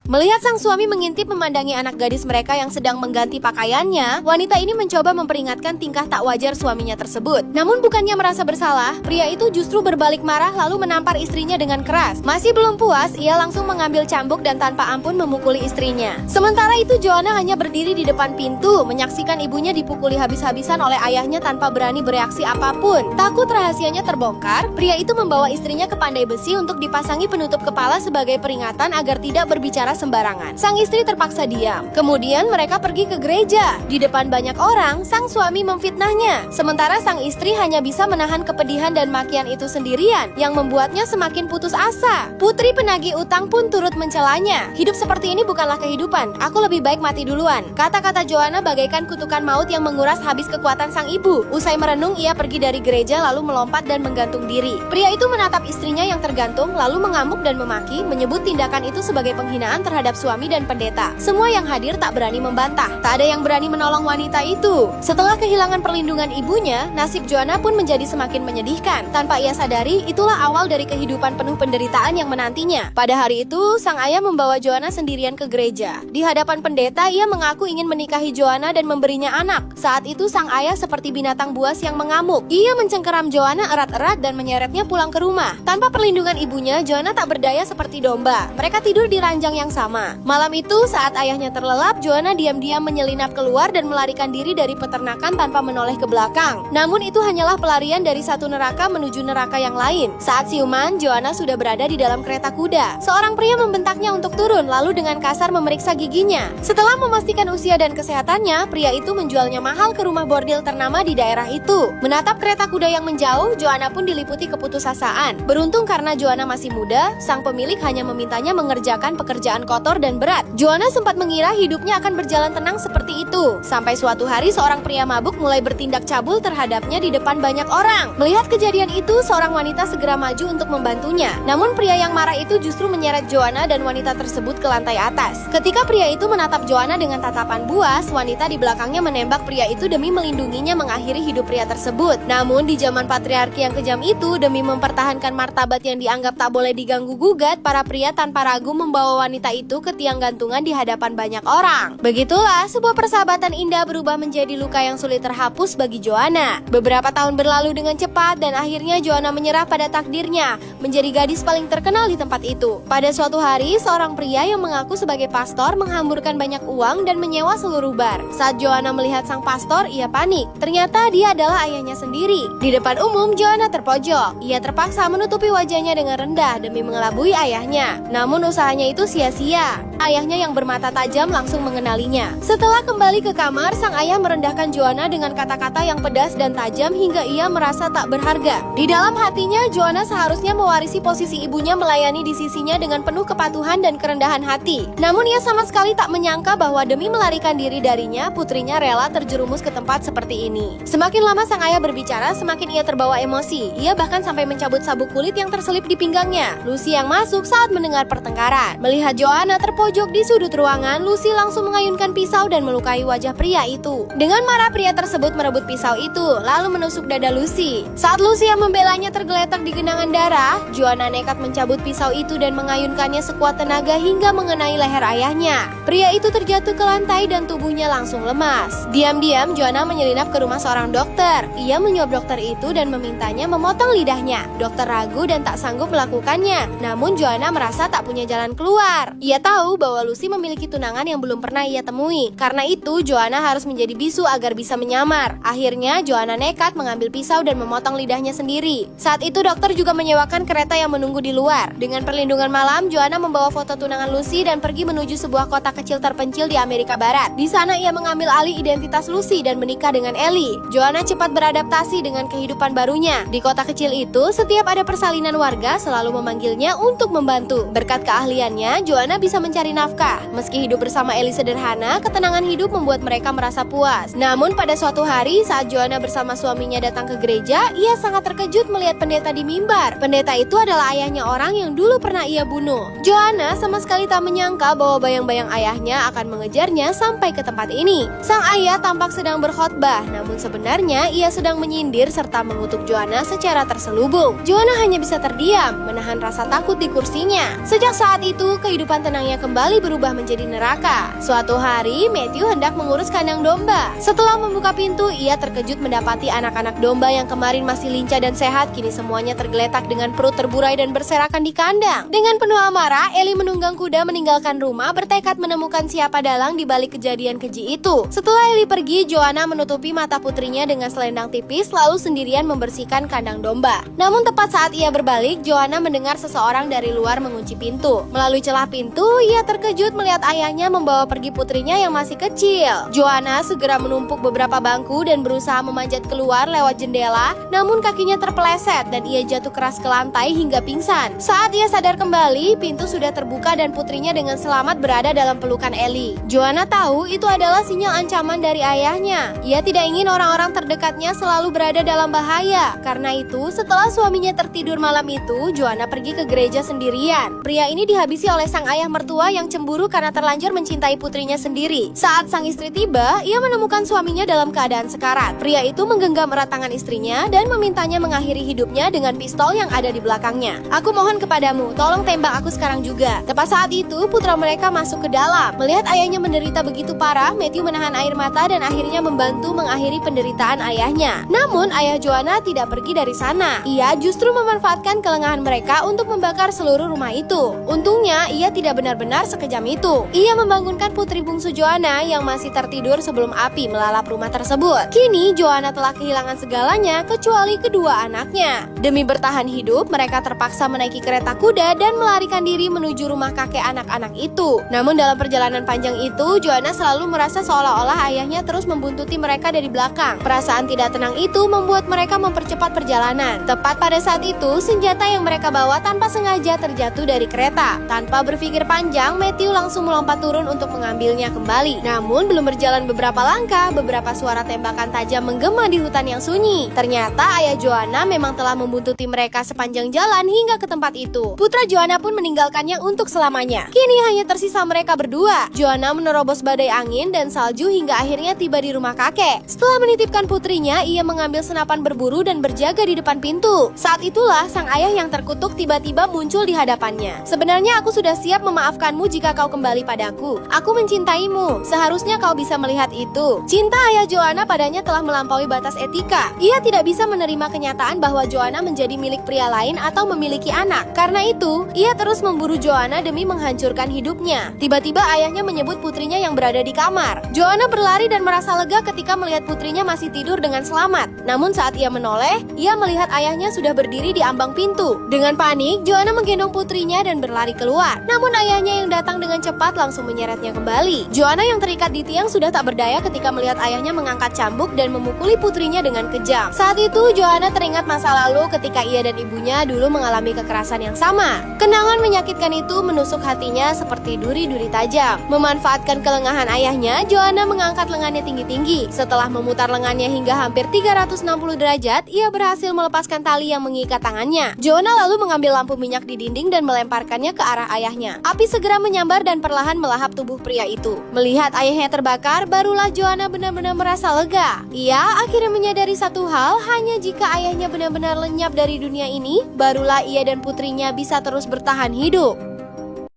Melihat sang suami mengintip memandangi anak gadis mereka yang sedang mengganti pakaiannya, wanita ini mencoba memperingatkan tingkah tak wajar suaminya tersebut. Namun bukannya merasa bersalah, pria itu justru berbalik marah lalu menampar istrinya dengan keras. Masih belum puas, ia langsung mengambil cambuk dan tanpa ampun memukuli istrinya. Sementara itu Joanna hanya berdiri di depan pintu, menyaksikan ibunya dipukuli habis-habisan oleh ayahnya tanpa berani bereaksi apapun. Takut rahasianya terbongkar, pria itu membawa istrinya ke pandai besi untuk dipasangi penutup kepala sebagai peringatan agar tidak berbicara sembarangan. Sang istri terpaksa diam. Kemudian mereka pergi ke gereja. Di depan banyak orang, sang suami memfitnahnya. Sementara sang istri hanya bisa menahan kepedihan dan makian itu sendirian, yang membuatnya semakin putus asa. Putri penagih utang pun turut mencelanya. Hidup seperti ini bukanlah kehidupan. Aku lebih baik mati duluan. Kata-kata Joanna bagaikan kutukan maut yang menguras habis kekuatan sang ibu. Usai merenung, ia pergi dari gereja lalu melompat dan menggantung diri. Pria itu menatap istrinya yang tergantung, lalu mengamuk dan memaki, menyebut tindakan itu sebagai penghinaan terhadap suami dan pendeta. Semua yang hadir tak berani membantah. Tak ada yang berani menolong wanita itu. Setelah kehilangan perlindungan ibunya, nasib Joanna pun menjadi semakin menyedihkan. Tanpa ia sadari, itulah awal dari kehidupan penuh penderitaan yang menantinya. Pada hari itu, sang ayah membawa Joanna sendirian ke gereja. Di hadapan pendeta, ia mengaku ingin menikahi Joanna dan memberinya anak. Saat itu sang ayah seperti binatang buas yang mengamuk. Ia mencengkeram Joanna erat-erat dan menyeretnya pulang ke rumah. Tanpa perlindungan ibunya, Joanna tak berdaya seperti domba. Mereka tidur di ranjang yang sama. Malam itu, saat ayahnya terlelap, Joanna diam-diam menyelinap keluar dan melarikan diri dari peternakan tanpa menoleh ke belakang. Namun itu hanyalah pelarian dari satu neraka menuju neraka yang lain. Saat siuman, Joanna sudah berada di dalam kereta kuda. Seorang pria membentaknya untuk turun, lalu dengan kasar memeriksa giginya. Setelah memastikan usia dan kesehatannya, pria itu menjualnya mahal ke rumah bordil ternama di daerah itu. Menatap kereta kuda yang menjauh, Joanna pun diliputi keputusasaan. Beruntung karena Joanna masih muda, sang pemilik hanya memintanya mengerjakan pekerjaan kotor dan berat. Joanna sempat mengira hidupnya akan berjalan tenang seperti itu. Sampai suatu hari seorang pria mabuk mulai bertindak cabul terhadapnya di depan banyak orang. Melihat kejadian itu, seorang wanita segera maju untuk membantunya. Namun pria yang marah itu justru menyeret Joanna dan wanita tersebut ke lantai atas. Ketika pria itu menatap Joanna dengan tatapan buas, wanita di belakangnya menembak pria itu demi melindunginya mengakhiri hidup pria tersebut. Namun di zaman patriarki yang kejam itu, demi mempertahankan martabat yang dianggap tak boleh diganggu-gugat, para pria tanpa ragu membawa wanita itu ke tiang gantungan di hadapan banyak orang. Begitulah sebuah persahabatan indah berubah menjadi luka yang sulit terhapus bagi Joanna. Beberapa tahun berlalu dengan cepat dan akhirnya Joanna menyerah pada takdirnya menjadi gadis paling terkenal di tempat itu. Pada suatu hari, seorang pria yang mengaku sebagai pastor menghamburkan banyak uang dan menyewa seluruh bar. Saat Joanna melihat sang pastor, ia panik. Ternyata dia adalah ayahnya sendiri. Di depan umum, Joanna terpojok. Ia terpaksa menutupi wajahnya dengan rendah demi mengelabui ayahnya. Namun usahanya itu sia-sia. Ayahnya yang bermata tajam langsung mengenalinya. Setelah kembali ke kamar, sang ayah merendahkan Joanna dengan kata-kata yang pedas dan tajam hingga ia merasa tak berharga. Di dalam hatinya, Joanna seharusnya mewarisi posisi ibunya melayani di sisinya dengan penuh kepatuhan dan kerendahan hati. Namun ia sama sekali tak menyangka bahwa demi melarikan diri darinya, putrinya rela terjerumus ke tempat seperti ini. Semakin lama sang ayah berbicara, semakin ia terbawa emosi. Ia bahkan sampai mencabut sabuk kulit yang terselip di pinggangnya. Lucy yang masuk saat mendengar pertengkaran. Melihat Joanna terpojok di sudut ruangan, Lucy langsung mengayunkan pisau dan melukai wajah pria itu. Dengan marah, pria tersebut merebut pisau itu, lalu menusuk dada Lucy. Saat Lucy yang membelanya tergeletak di genangan darah, Joanna nekat mencabut pisau itu dan mengayunkannya sekuat tenaga hingga mengenai leher ayahnya. Pria itu terjatuh ke lantai dan tubuhnya langsung lemas. Diam-diam, Joanna menyelinap ke rumah seorang dokter. Ia menyuap dokter itu dan memintanya memotong lidahnya. Dokter ragu dan tak sanggup melakukannya. Namun Joanna merasa tak punya jalan keluar. Ia tahu bahwa Lucy memiliki tunangan yang belum pernah ia temui. Karena itu, Joanna harus menjadi bisu agar bisa menyamar. Akhirnya, Joanna nekat mengambil pisau dan memotong lidahnya sendiri. Saat itu, dokter juga menyewakan kereta yang menunggu di luar. Dengan perlindungan malam, Joanna membawa foto tunangan Lucy dan pergi menuju sebuah kota kecil terpencil di Amerika Barat. Di sana, ia mengambil alih identitas Lucy dan menikah dengan Ellie. Joanna cepat beradaptasi dengan kehidupan barunya. Di kota kecil itu, setiap ada persalinan warga selalu memanggilnya untuk membantu. Berkat keahliannya, Joanna bisa mencari nafkah. Meski hidup bersama Ellie sederhana, ketenangan hidup membuat mereka merasa puas. Namun pada suatu hari, saat Joanna bersama suaminya datang ke gereja, ia sangat terkejut melihat pendeta di mimbar. Pendeta itu adalah ayahnya orang yang dulu pernah ia bunuh. Joanna sama sekali tak menyangka bahwa bayang-bayang ayahnya akan mengejarnya sampai ke tempat ini. Sang ayah tampak sedang berkhotbah, namun sebenarnya ia sedang menyindir serta mengutuk Joanna secara terselubung. Joanna hanya bisa terdiam, menahan rasa takut di kursinya. Sejak saat itu, kehidupan tenangnya kembali kembali berubah menjadi neraka. Suatu hari, Matthew hendak mengurus kandang domba. Setelah membuka pintu, ia terkejut mendapati anak-anak domba yang kemarin masih lincah dan sehat kini semuanya tergeletak dengan perut terburai dan berserakan di kandang. Dengan penuh amarah, Eli menunggang kuda meninggalkan rumah bertekad menemukan siapa dalang di balik kejadian keji itu. Setelah Eli pergi, Joanna menutupi mata putrinya dengan selendang tipis lalu sendirian membersihkan kandang domba. Namun tepat saat ia berbalik, Joanna mendengar seseorang dari luar mengunci pintu. Melalui celah pintu, ia terkejut melihat ayahnya membawa pergi putrinya yang masih kecil. Joanna segera menumpuk beberapa bangku dan berusaha memanjat keluar lewat jendela, namun kakinya terpeleset dan ia jatuh keras ke lantai hingga pingsan. Saat ia sadar kembali, pintu sudah terbuka dan putrinya dengan selamat berada dalam pelukan Eli. Joanna tahu itu adalah sinyal ancaman dari ayahnya. Ia tidak ingin orang-orang terdekatnya selalu berada dalam bahaya. Karena itu, setelah suaminya tertidur malam itu, Joanna pergi ke gereja sendirian. Pria ini dihabisi oleh sang ayah mertua yang cemburu karena terlanjur mencintai putrinya sendiri. Saat sang istri tiba, ia menemukan suaminya dalam keadaan sekarat. Pria itu menggenggam erat tangan istrinya dan memintanya mengakhiri hidupnya dengan pistol yang ada di belakangnya. "Aku mohon kepadamu, tolong tembak aku sekarang juga." Tepat saat itu, putra mereka masuk ke dalam. Melihat ayahnya menderita begitu parah, Matthew menahan air mata dan akhirnya membantu mengakhiri penderitaan ayahnya. Namun, ayah Joanna tidak pergi dari sana. Ia justru memanfaatkan kelengahan mereka untuk membakar seluruh rumah itu. Untungnya, ia tidak benar-benar sekejam itu. Ia membangunkan putri bungsu Joanna yang masih tertidur sebelum api melalap rumah tersebut. Kini, Joanna telah kehilangan segalanya kecuali kedua anaknya. Demi bertahan hidup, mereka terpaksa menaiki kereta kuda dan melarikan diri menuju rumah kakek anak-anak itu. Namun dalam perjalanan panjang itu, Joanna selalu merasa seolah-olah ayahnya terus membuntuti mereka dari belakang. Perasaan tidak tenang itu membuat mereka mempercepat perjalanan. Tepat pada saat itu, senjata yang mereka bawa tanpa sengaja terjatuh dari kereta. Tanpa berpikir panjang, Matthew langsung melompat turun untuk mengambilnya kembali. Namun belum berjalan beberapa langkah, beberapa suara tembakan tajam menggema di hutan yang sunyi. Ternyata ayah Joanna memang telah membuntuti mereka sepanjang jalan hingga ke tempat itu. Putra Joanna pun meninggalkannya untuk selamanya. Kini hanya tersisa mereka berdua. Joanna menerobos badai angin dan salju hingga akhirnya tiba di rumah kakek. Setelah menitipkan putrinya, ia mengambil senapan berburu dan berjaga di depan pintu. Saat itulah sang ayah yang terkutuk tiba-tiba muncul di hadapannya. "Sebenarnya aku sudah siap memaafkanmu jika kau kembali padaku. Aku mencintaimu. Seharusnya kau bisa melihat itu." Cinta ayah Joanna padanya telah melampaui batas etika. Ia tidak bisa menerima kenyataan bahwa Joanna menjadi milik pria lain atau memiliki anak. Karena itu, ia terus memburu Joanna demi menghancurkan hidupnya. Tiba-tiba ayahnya menyebut putrinya yang berada di kamar. Joanna berlari dan merasa lega ketika melihat putrinya masih tidur dengan selamat. Namun saat ia menoleh, ia melihat ayahnya sudah berdiri di ambang pintu. Dengan panik, Joanna menggendong putrinya dan berlari keluar. Namun ayahnya yang datang dengan cepat langsung menyeretnya kembali. Joanna yang terikat di tiang sudah tak berdaya ketika melihat ayahnya mengangkat cambuk dan memukuli putrinya dengan kejam. Saat itu, Joanna teringat masa lalu ketika ia dan ibunya dulu mengalami kekerasan yang sama. Kenangan menyakitkan itu menusuk hatinya seperti duri-duri tajam. Memanfaatkan kelengahan ayahnya, Joanna mengangkat lengannya tinggi-tinggi. Setelah memutar lengannya hingga hampir 360 derajat, ia berhasil melepaskan tali yang mengikat tangannya. Joanna lalu mengambil lampu minyak di dinding dan melemparkannya ke arah ayahnya. Api segera menyambar dan perlahan melahap tubuh pria itu. Melihat ayahnya terbakar, barulah Joanna benar-benar merasa lega. Ia akhirnya menyadari satu hal, hanya jika ayahnya benar-benar lenyap dari dunia ini, barulah ia dan putrinya bisa terus bertahan hidup.